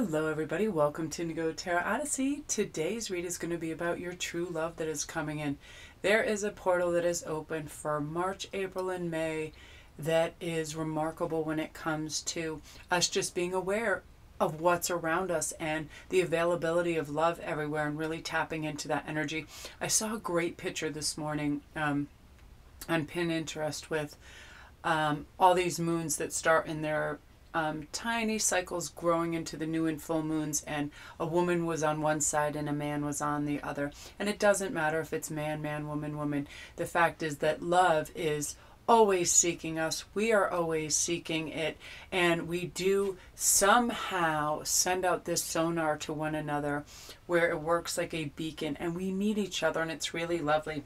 Hello everybody, welcome to Go Tarot Odyssey. Today's read is going to be about your true love that is coming in. There is a portal that is open for March, April, and May that is remarkable when it comes to us just being aware of what's around us and the availability of love everywhere and really tapping into that energy. I saw a great picture this morning on Pinterest with all these moons that start in their tiny cycles growing into the new and full moons, and a woman was on one side and a man was on the other. And it doesn't matter if it's man, man, woman, woman. The fact is that love is always seeking us. We are always seeking it, and we do somehow send out this sonar to one another where it works like a beacon, and we meet each other, and it's really lovely.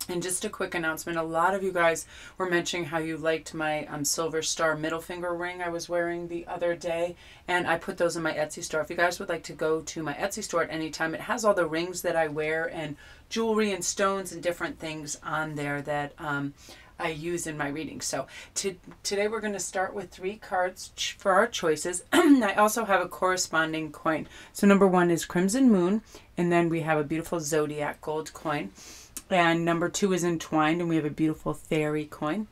And just a quick announcement, a lot of you guys were mentioning how you liked my silver star middle finger ring I was wearing the other day, and I put those in my Etsy store. If you guys would like to go to my Etsy store at any time, it has all the rings that I wear and jewelry and stones and different things on there that I use in my readings. So today we're going to start with 3 cards for our choices. I also have a corresponding coin. So number 1 is Crimson Moon, and then we have a beautiful Zodiac gold coin. And number 2 is Entwined, and we have a beautiful fairy coin.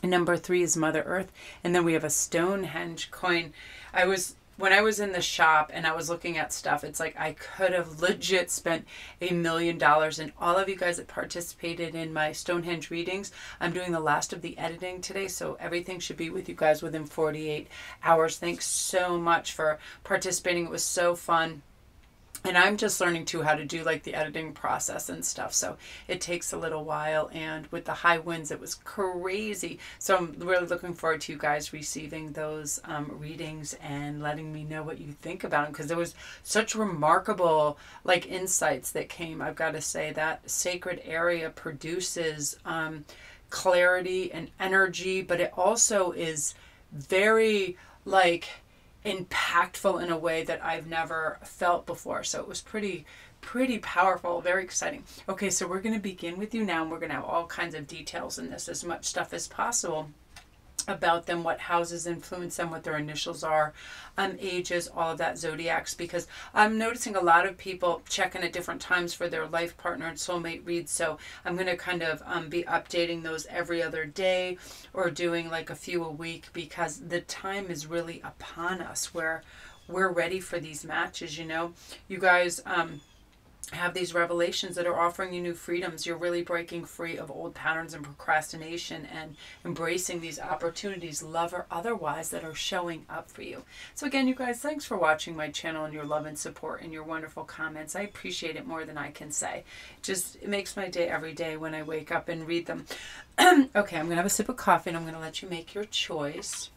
And number 3 is Mother Earth, and then we have a Stonehenge coin. When I was in the shop and I was looking at stuff, it's like I could have legit spent $1 million. And all of you guys that participated in my Stonehenge readings, I'm doing the last of the editing today, so everything should be with you guys within 48 hours. Thanks so much for participating. It was so fun. And I'm just learning too how to do like the editing process and stuff. So it takes a little while. And with the high winds, it was crazy. So I'm really looking forward to you guys receiving those readings and letting me know what you think about them. Because there was such remarkable like insights that came. I've got to say that sacred area produces clarity and energy. But it also is very like impactful in a way that I've never felt before. So it was pretty powerful, very exciting. Okay, so we're going to begin with you now, and we're going to have all kinds of details in this, as much stuff as possible about them, what houses influence them, what their initials are, ages, all of that, zodiacs, because I'm noticing a lot of people checking at different times for their life partner and soulmate reads. So I'm going to kind of be updating those every other day or doing like a few a week, because the time is really upon us where we're ready for these matches. You know, you guys have these revelations that are offering you new freedoms. You're really breaking free of old patterns and procrastination and embracing these opportunities, love or otherwise, that are showing up for you. So again, you guys, thanks for watching my channel and your love and support and your wonderful comments. I appreciate it more than I can say. It makes my day every day when I wake up and read them. Okay, I'm going to have a sip of coffee and I'm going to let you make your choice.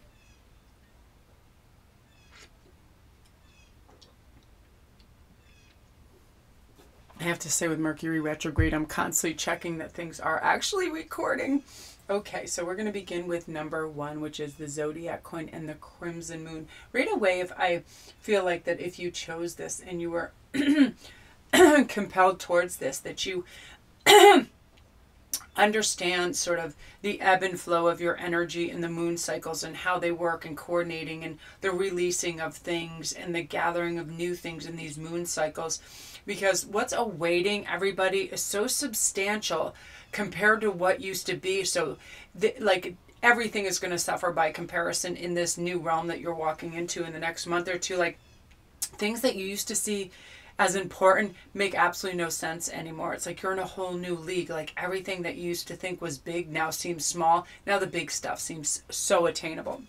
I have to say, with Mercury retrograde, I'm constantly checking that things are actually recording. Okay, so we're going to begin with number 1, which is the Zodiac coin and the Crimson Moon. Right away, if I feel like that if you chose this and you were compelled towards this, that you understand sort of the ebb and flow of your energy and the moon cycles and how they work, and coordinating and the releasing of things and the gathering of new things in these moon cycles. Because what's awaiting everybody is so substantial compared to what used to be. So like everything is going to suffer by comparison in this new realm that you're walking into in the next month or two. Like things that you used to see as important make absolutely no sense anymore. It's like you're in a whole new league. Like everything that you used to think was big now seems small. Now the big stuff seems so attainable.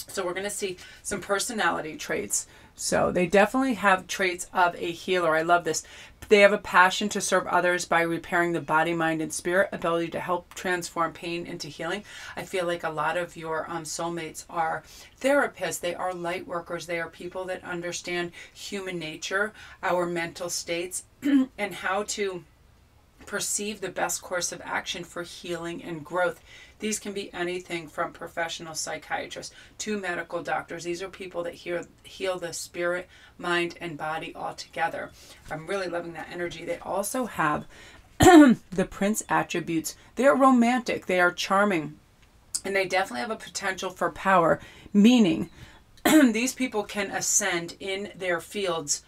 So we're going to see some personality traits. So they definitely have traits of a healer. I love this. They have a passion to serve others by repairing the body, mind, and spirit, ability to help transform pain into healing. I feel like a lot of your soulmates are therapists. They are light workers. They are people that understand human nature, our mental states, and how to perceive the best course of action for healing and growth. These can be anything from professional psychiatrists to medical doctors. These are people that heal the spirit, mind, and body all together. I'm really loving that energy. They also have the Prince attributes. They are romantic. They are charming. And they definitely have a potential for power, meaning these people can ascend in their fields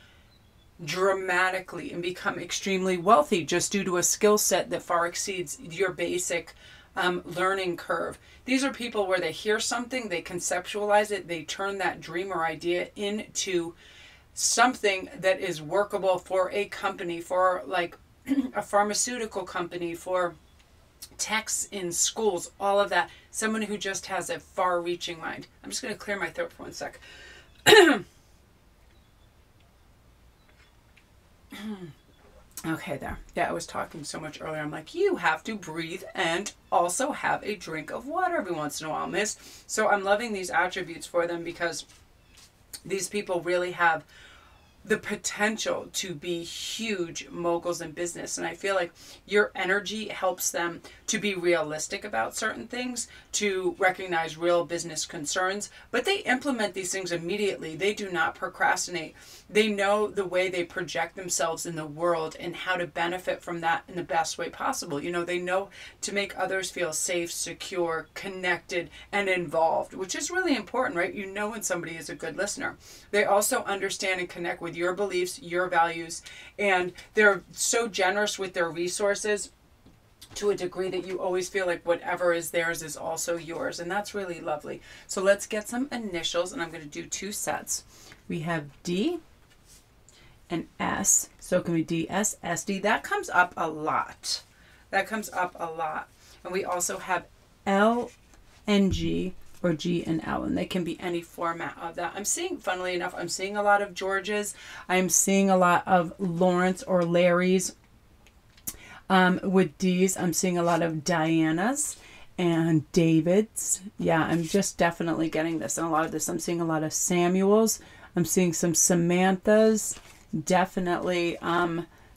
dramatically and become extremely wealthy just due to a skill set that far exceeds your basic learning curve. These are people where they hear something, they conceptualize it, they turn that dream or idea into something that is workable for a company, for like a pharmaceutical company, for techs in schools, all of that. Someone who just has a far-reaching mind. I'm just going to clear my throat for 1 sec. Okay, there. Yeah, I was talking so much earlier. I'm like, you have to breathe and also have a drink of water every once in a while, miss. So I'm loving these attributes for them because these people really have the potential to be huge moguls in business. And I feel like your energy helps them to be realistic about certain things, to recognize real business concerns, but they implement these things immediately. They do not procrastinate. They know the way they project themselves in the world and how to benefit from that in the best way possible. You know, they know to make others feel safe, secure, connected, and involved, which is really important, right? You know when somebody is a good listener. They also understand and connect with your beliefs, your values, and they're so generous with their resources to a degree that you always feel like whatever is theirs is also yours. And that's really lovely. So let's get some initials, and I'm going to do 2 sets. We have D and S. So it can be D, S, S, D. That comes up a lot. That comes up a lot. And we also have L and G, or G and L, and they can be any format of that. I'm seeing, funnily enough, I'm seeing a lot of Georges. I'm seeing a lot of Lawrence or Larry's. With D's, I'm seeing a lot of Diana's and David's. Yeah, I'm just definitely getting this. And a lot of this, I'm seeing a lot of Samuel's. I'm seeing some Samantha's. Definitely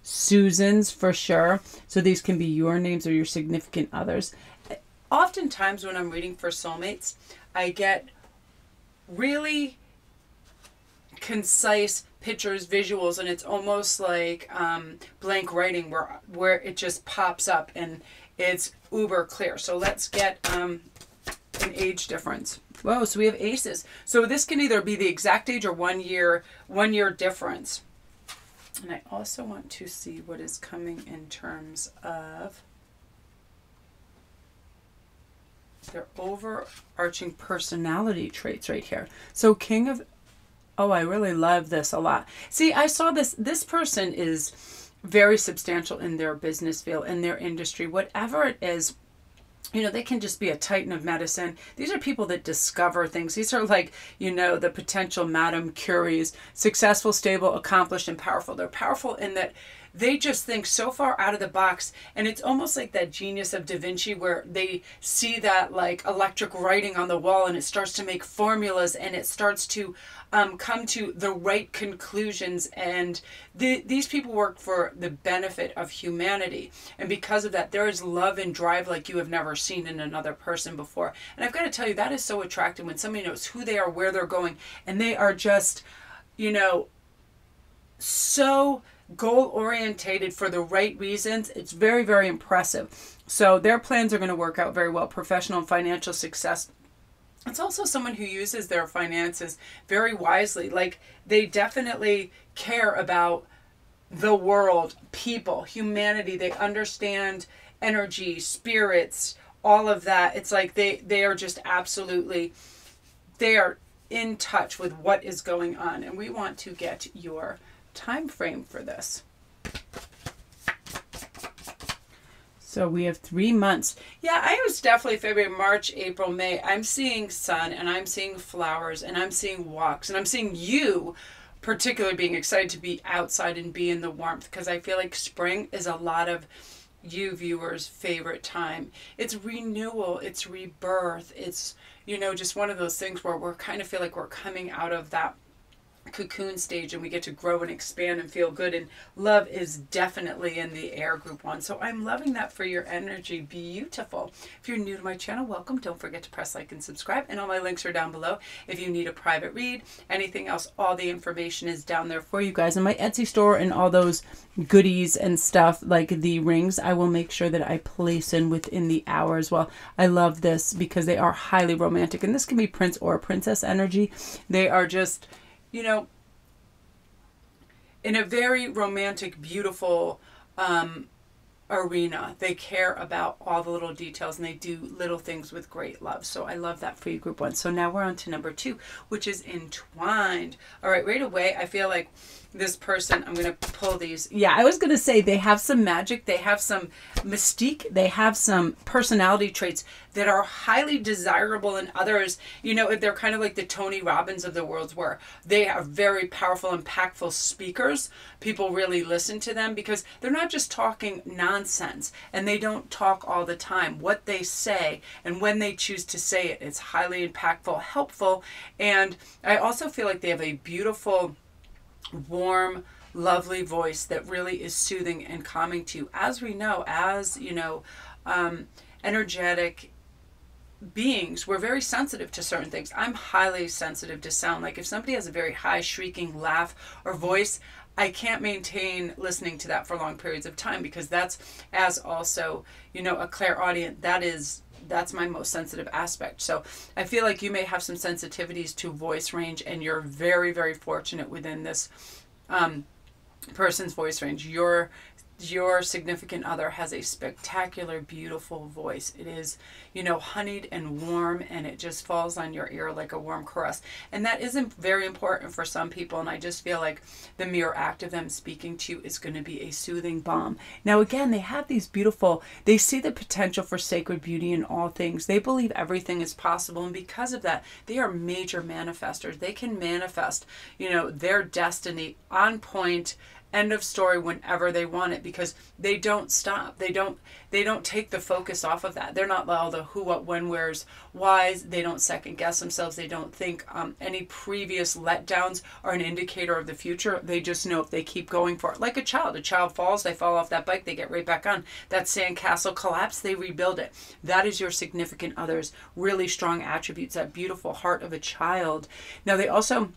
Susan's for sure. So these can be your names or your significant others. Oftentimes when I'm reading for soulmates, I get really concise pictures, visuals, and it's almost like blank writing where it just pops up and it's uber clear. So let's get an age difference. Whoa, so we have aces. So this can either be the exact age or 1 year difference. And I also want to see what is coming in terms of their overarching personality traits right here. So King of, oh, I really love this a lot. See, I saw this person is very substantial in their business field, in their industry, whatever it is. You know, they can just be a titan of medicine. These are people that discover things. These are like, you know, the potential Madame Curies, successful, stable, accomplished, and powerful. They're powerful in that they just think so far out of the box. And it's almost like that genius of Da Vinci where they see that like electric writing on the wall and it starts to make formulas and it starts to come to the right conclusions. And these people work for the benefit of humanity. And because of that, there is love and drive like you have never seen in another person before. And I've got to tell you, that is so attractive when somebody knows who they are, where they're going, and they are just, you know, so goal orientated for the right reasons. It's very, very impressive. So their plans are going to work out very well. Professional and financial success. It's also someone who uses their finances very wisely. Like they definitely care about the world, people, humanity. They understand energy, spirits, all of that. It's like they are just absolutely, they are in touch with what is going on. And we want to get your time frame for this. So we have 3 months. Yeah, I was definitely February, March, April, May. I'm seeing sun and I'm seeing flowers and I'm seeing walks and I'm seeing you particularly being excited to be outside and be in the warmth, because I feel like spring is a lot of you viewers' favorite time. It's renewal, it's rebirth, it's, you know, just one of those things where we're kind of feel like we're coming out of that cocoon stage, and we get to grow and expand and feel good, and love is definitely in the air group 1. So I'm loving that for your energy. Beautiful. If you're new to my channel, welcome. Don't forget to press like and subscribe, and all my links are down below. If you need a private read, anything else, all the information is down there for you guys in my Etsy store, and all those goodies and stuff like the rings I will make sure that I place in within the hour as well. I love this because they are highly romantic, and this can be prince or princess energy. They are just, you know, in a very romantic, beautiful arena. They care about all the little details, and they do little things with great love. So I love that for you, group 1. So now we're on to number 2, which is entwined. All right, right away, I feel like this person, I'm going to pull these. Yeah, I was going to say they have some magic. They have some mystique. They have some personality traits that are highly desirable in others. You know, they're kind of like the Tony Robbins of the world, where they are very powerful, impactful speakers. People really listen to them because they're not just talking nonsense, and they don't talk all the time. What they say and when they choose to say it, it's highly impactful, helpful. And I also feel like they have a beautiful, warm, lovely voice that really is soothing and calming to you. As we know, as you know, energetic beings, we're very sensitive to certain things. I'm highly sensitive to sound. Like if somebody has a very high shrieking laugh or voice, I can't maintain listening to that for long periods of time, because that's, as also, you know, a clairaudient, that's my most sensitive aspect. So I feel like you may have some sensitivities to voice range, and you're very, very fortunate within this person's voice range. Your significant other has a spectacular, beautiful voice. It is, you know, honeyed and warm, and it just falls on your ear like a warm caress. And that isn't very important for some people, and I just feel like the mere act of them speaking to you is going to be a soothing balm. Now, again, they have these beautiful, they see the potential for sacred beauty in all things. They believe everything is possible, and because of that, they are major manifestors. They can manifest, you know, their destiny on point, end of story, whenever they want it, because they don't stop. They don't take the focus off of that. They're not all the who, what, when, where's, why's. They don't second guess themselves. They don't think any previous letdowns are an indicator of the future. They just know if they keep going for it. Like a child falls, they fall off that bike, they get right back on. That sandcastle collapsed, they rebuild it. That is your significant other's really strong attributes, that beautiful heart of a child. Now, they also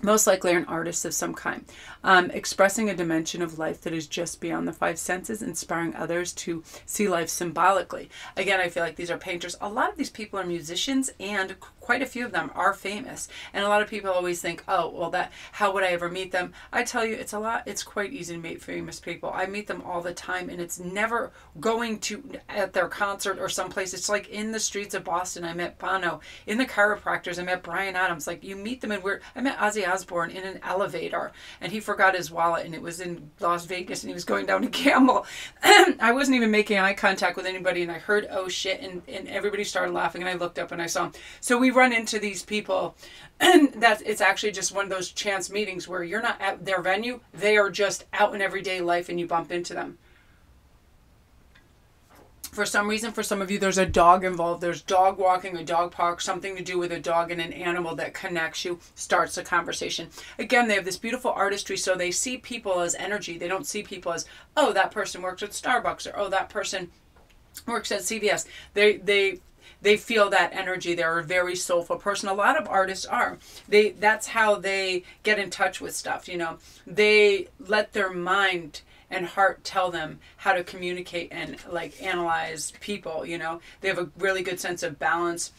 most likely are an artist of some kind, expressing a dimension of life that is just beyond the 5 senses, inspiring others to see life symbolically. Again, I feel like these are painters. A lot of these people are musicians, and quite a few of them are famous. And a lot of people always think, oh, well, how would I ever meet them? I tell you, it's quite easy to meet famous people. I meet them all the time, and it's never going to at their concert or someplace. It's like in the streets of Boston, I met Bono. In the chiropractors, I met Brian Adams. Like, you meet them, and I met Ozzy Osbourne in an elevator, and he forgot his wallet, and it was in Las Vegas, and he was going down to gamble. I wasn't even making eye contact with anybody, and I heard, oh shit, and everybody started laughing, and I looked up and I saw him. So we run into these people, and it's actually just one of those chance meetings where you're not at their venue, they are just out in everyday life, and you bump into them. For some reason, for some of you, there's a dog involved. There's dog walking, a dog park, something to do with a dog and an animal that connects you, starts a conversation. Again, they have this beautiful artistry, so they see people as energy. They don't see people as, oh, that person works at Starbucks, or oh, that person works at CVS. They feel that energy. They're a very soulful person. A lot of artists are. That's how they get in touch with stuff, you know. They let their mind and heart tell them how to communicate and like analyze people, you know. They have a really good sense of balance.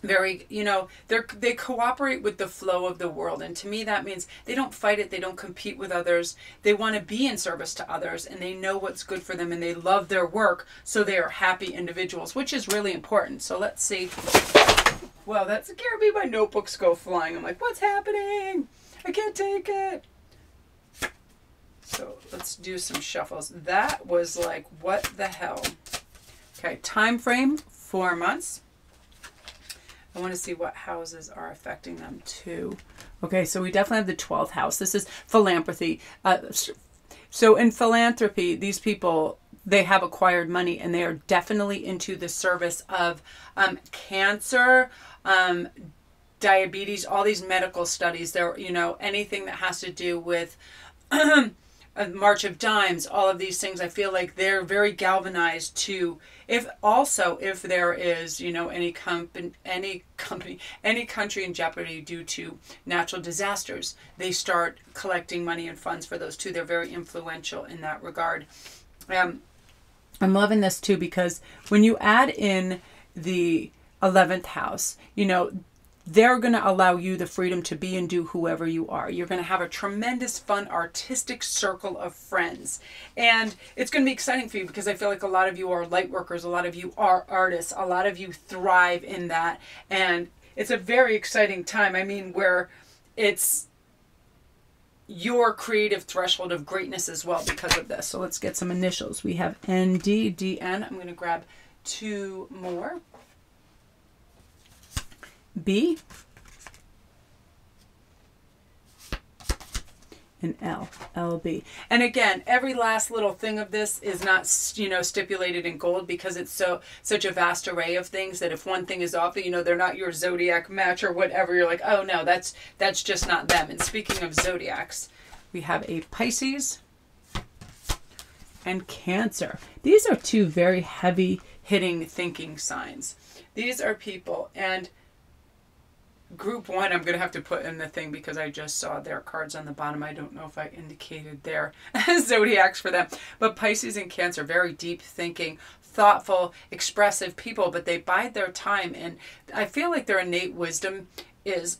Very, you know, they cooperate with the flow of the world, and to me that means they don't fight it, they don't compete with others, they want to be in service to others, and they know what's good for them, and they love their work, so they are happy individuals, which is really important. So let's see. Well, that scared me. My notebooks go flying. I'm like, what's happening? I can't take it. So let's do some shuffles. That was like, what the hell? Okay, time frame 4 months. I want to see what houses are affecting them too. Okay, so we definitely have the 12th house. This is philanthropy. So in philanthropy, these people, they have acquired money, and they are definitely into the service of cancer, diabetes, all these medical studies, there, you know, anything that has to do with a March of Dimes, all of these things, I feel like they're very galvanized to, if there is, you know, any country in jeopardy due to natural disasters, they start collecting money and funds for those too. They're very influential in that regard. I'm loving this too, because when you add in the 11th house, you know, they're going to allow you the freedom to be and do whoever you are. You're going to have a tremendous, fun, artistic circle of friends. And it's going to be exciting for you, because I feel like a lot of you are light workers. A lot of you are artists. A lot of you thrive in that. And it's a very exciting time. I mean, where it's your creative threshold of greatness as well because of this. So let's get some initials. We have NDDN. I'm going to grab 2 more. B and LB. And again, every last little thing of this is not, you know, stipulated in gold, because it's such a vast array of things that if one thing is off, you know, they're not your zodiac match or whatever, you're like, oh no, that's just not them. And speaking of zodiacs, we have a Pisces and Cancer. These are 2 very heavy hitting thinking signs. These are people, and group 1, I'm going to have to put in the thing because I just saw their cards on the bottom. I don't know if I indicated their zodiacs for them. But Pisces and Cancer, very deep thinking, thoughtful, expressive people, but they bide their time. And I feel like their innate wisdom is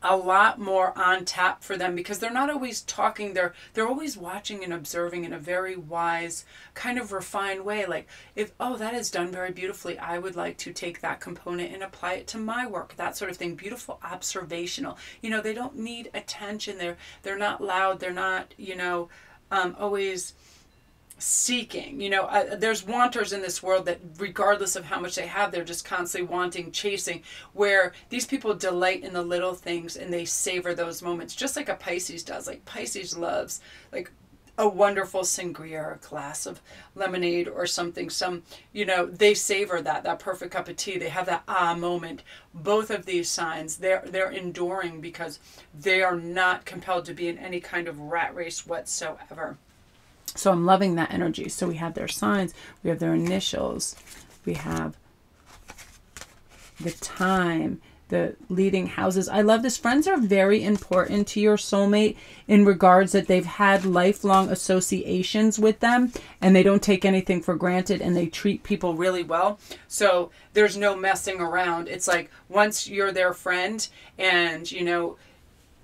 a lot more on tap for them, because they're not always talking, they're always watching and observing in a very wise, kind of refined way. Like, if, oh, that is done very beautifully, I would like to take that component and apply it to my work, that sort of thing. Beautiful, observational. You know, they don't need attention. They're not loud. They're not, you know, always seeking. You know, there's wanters in this world that regardless of how much they have, they're just constantly wanting, chasing, where these people delight in the little things and they savor those moments, just like a Pisces does. Like, Pisces loves like a wonderful sangria, or a glass of lemonade or something, you know, they savor that perfect cup of tea. They have that moment. Both of these signs, they're enduring because they are not compelled to be in any kind of rat race whatsoever. So I'm loving that energy. So we have their signs, we have their initials, we have the time, the leading houses. I love this. Friends are very important to your soulmate in regards that they've had lifelong associations with them, and they don't take anything for granted, and they treat people really well. So there's no messing around. It's like, once you're their friend, and you know,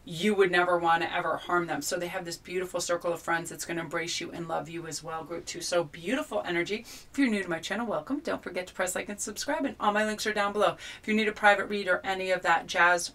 you would never want to ever harm them. So they have this beautiful circle of friends that's going to embrace you and love you as well, group 2. So beautiful energy. If you're new to my channel, welcome. Don't forget to press like and subscribe, and all my links are down below. If you need a private read or any of that jazz,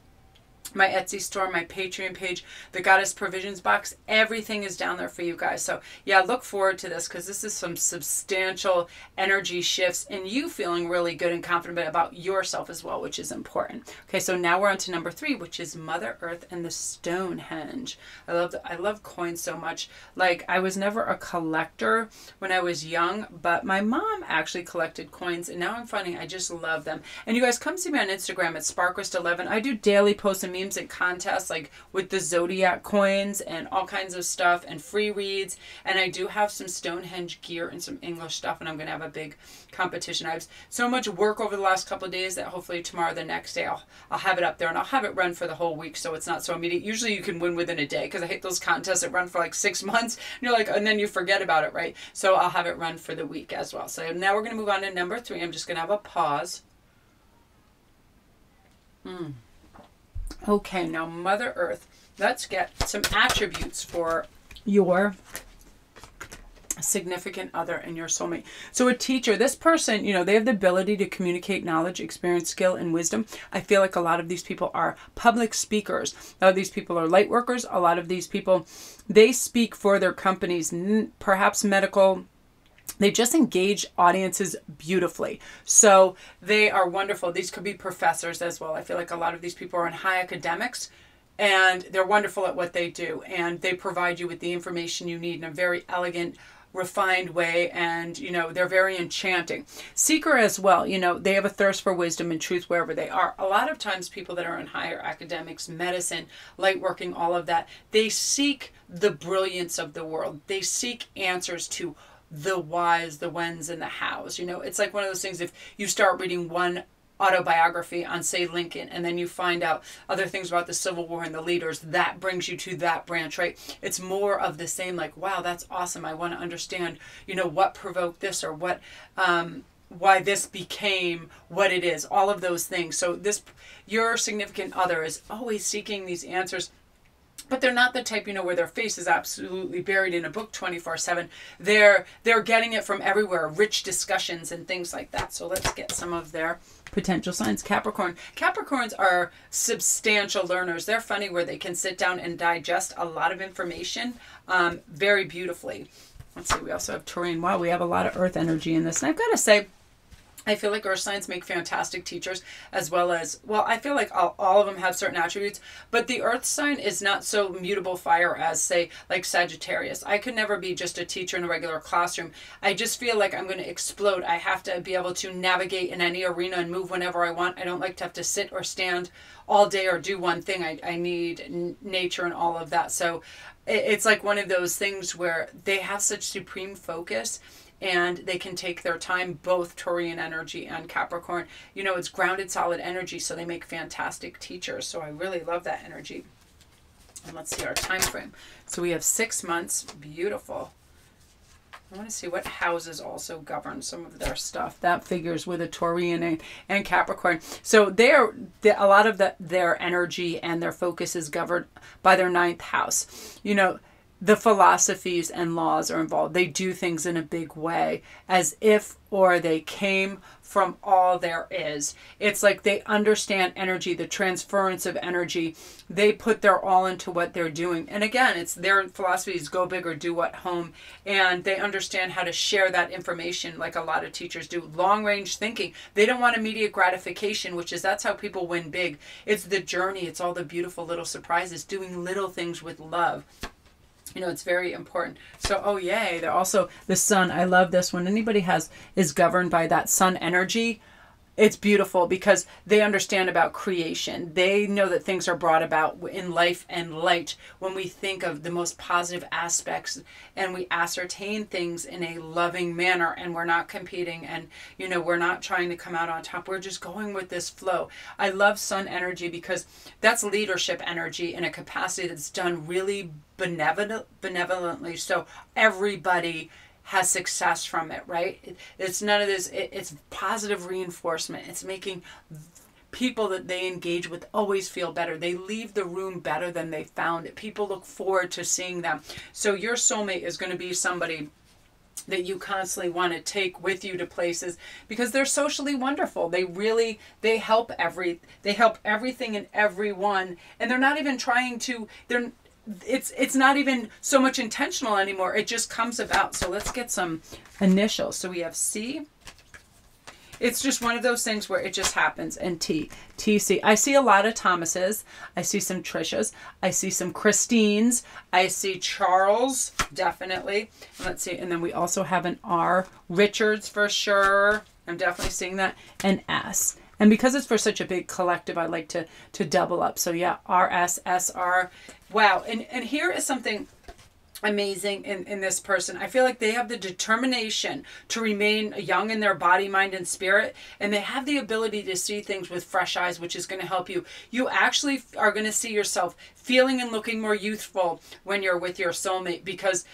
my Etsy store, my Patreon page, the Goddess Provisions box, everything is down there for you guys. So yeah, look forward to this, because this is some substantial energy shifts and you feeling really good and confident about yourself as well, which is important. Okay, so now we're on to number 3, which is Mother Earth and the Stonehenge. I love coins so much. Like, I was never a collector when I was young, but my mom actually collected coins, and now I'm finding I just love them. And you guys come see me on Instagram at Sparkrist11. I do daily posts and memes and contests, like with the zodiac coins and all kinds of stuff, and free reads. And I do have some Stonehenge gear and some English stuff, and I'm going to have a big competition. I have so much work over the last couple of days that hopefully tomorrow, the next day, I'll have it up there, and I'll have it run for the whole week, so it's not so immediate. Usually you can win within a day, because I hate those contests that run for like 6 months, and you're like, and then you forget about it, right? So I'll have it run for the week as well. So now we're going to move on to number 3. I'm just going to have a pause. Okay, now Mother Earth. Let's get some attributes for your significant other and your soulmate. So a teacher, this person, you know, they have the ability to communicate knowledge, experience, skill, and wisdom. I feel like a lot of these people are public speakers. A lot of these people are light workers. A lot of these people, they speak for their companies, perhaps medical. They just engage audiences beautifully. So they are wonderful. These could be professors as well. I feel like a lot of these people are in high academics, and they're wonderful at what they do. And they provide you with the information you need in a very elegant, refined way, and, you know, they're very enchanting. Seeker as well, you know, they have a thirst for wisdom and truth wherever they are. A lot of times people that are in higher academics, medicine, light working, all of that, they seek the brilliance of the world. They seek answers to the whys, the whens, and the hows. You know, it's like one of those things, if you start reading one autobiography on, say, Lincoln, and then you find out other things about the Civil War and the leaders, that brings you to that branch, right? It's more of the same, like, wow, that's awesome. I want to understand, you know, what provoked this, or what, why this became what it is, all of those things. So this, your significant other is always seeking these answers. But they're not the type, you know, where their face is absolutely buried in a book 24/7. They're getting it from everywhere, rich discussions and things like that. So let's get some of their potential signs. Capricorn. Capricorns are substantial learners. They're funny where they can sit down and digest a lot of information very beautifully. Let's see, we also have Taurine. Wow, we have a lot of earth energy in this. And I've got to say, I feel like earth signs make fantastic teachers, as well as, well, I feel like all of them have certain attributes, but the earth sign is not so mutable fire as, say, like Sagittarius. I could never be just a teacher in a regular classroom. I just feel like I'm going to explode. I have to be able to navigate in any arena and move whenever I want. I don't like to have to sit or stand all day or do one thing. I need nature and all of that. So it's like one of those things where they have such supreme focus, and they can take their time, both Taurian energy and Capricorn. You know, it's grounded, solid energy, so they make fantastic teachers. So I really love that energy. And let's see our time frame. So we have 6 months. Beautiful. I want to see what houses also govern some of their stuff. That figures with a Taurian and Capricorn. So a lot of their energy and their focus is governed by their 9th house. You know, the philosophies and laws are involved. They do things in a big way, as if, or they came from all there is. It's like they understand energy, the transference of energy. They put their all into what they're doing. And again, it's their philosophies, go big or do at home. And they understand how to share that information like a lot of teachers do. Long range thinking. They don't want immediate gratification, that's how people win big. It's the journey. It's all the beautiful little surprises, doing little things with love. You know, it's very important. So, oh yay, they're also the sun. I love this one. Anybody is governed by that sun energy. It's beautiful because they understand about creation. They know that things are brought about in life and light when we think of the most positive aspects, and we ascertain things in a loving manner, and we're not competing, and, you know, we're not trying to come out on top. We're just going with this flow. I love sun energy because that's leadership energy in a capacity that's done really benevolently. So everybody has success from it, right? It's none of this, it's positive reinforcement. It's making people that they engage with always feel better. They leave the room better than they found it. People look forward to seeing them. So your soulmate is going to be somebody that you constantly want to take with you to places because they're socially wonderful. They help everything and everyone, and they're not even trying to, it's not even so much intentional anymore. It just comes about. So let's get some initials. So we have C. It's just one of those things where it just happens. And T. TC. I see a lot of Thomases. I see some Trishas. I see some Christines. I see Charles, definitely. Let's see. And then we also have an R. Richards for sure. I'm definitely seeing that. And S. And because it's for such a big collective, I like to double up. So yeah, RS, SR. Wow. And here is something amazing in this person. I feel like they have the determination to remain young in their body, mind, and spirit. And they have the ability to see things with fresh eyes, which is going to help you. You actually are going to see yourself feeling and looking more youthful when you're with your soulmate because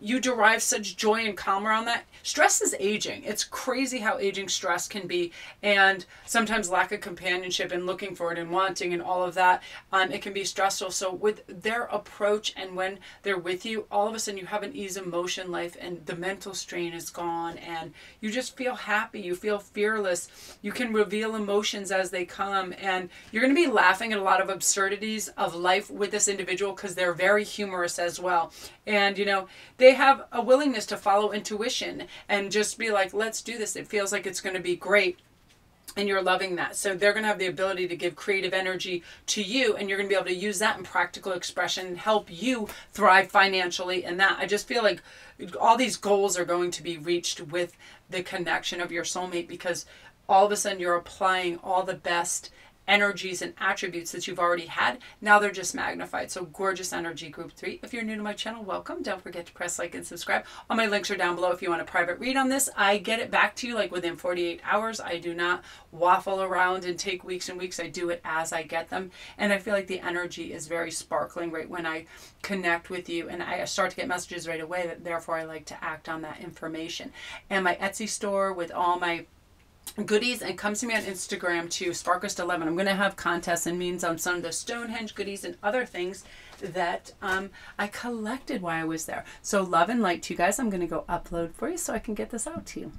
you derive such joy and calm around that. Stress is aging. It's crazy how aging stress can be, and sometimes lack of companionship and looking for it and wanting and all of that, it can be stressful. So with their approach and when they're with you, all of a sudden you have an ease of motion life and the mental strain is gone and you just feel happy. You feel fearless. You can reveal emotions as they come, and you're going to be laughing at a lot of absurdities of life with this individual because they're very humorous as well. And, you know, they have a willingness to follow intuition and just be like, let's do this. It feels like it's going to be great. and you're loving that. So they're going to have the ability to give creative energy to you, and you're going to be able to use that in practical expression and help you thrive financially in that. I just feel like all these goals are going to be reached with the connection of your soulmate, because all of a sudden you're applying all the best energies and attributes that you've already had. Now they're just magnified. So gorgeous energy, group 3. If you're new to my channel, welcome. Don't forget to press like and subscribe. All my links are down below if you want a private read on this. I get it back to you like within 48 hours. I do not waffle around and take weeks and weeks. I do it as I get them. And I feel like the energy is very sparkling right when I connect with you, and I start to get messages right away, that therefore I like to act on that information. And my Etsy store with all my goodies, and come to me on Instagram too, Sparkist11. I'm going to have contests and means on some of the Stonehenge goodies and other things that I collected while I was there. So love and light to you guys. I'm going to go upload for you so I can get this out to you.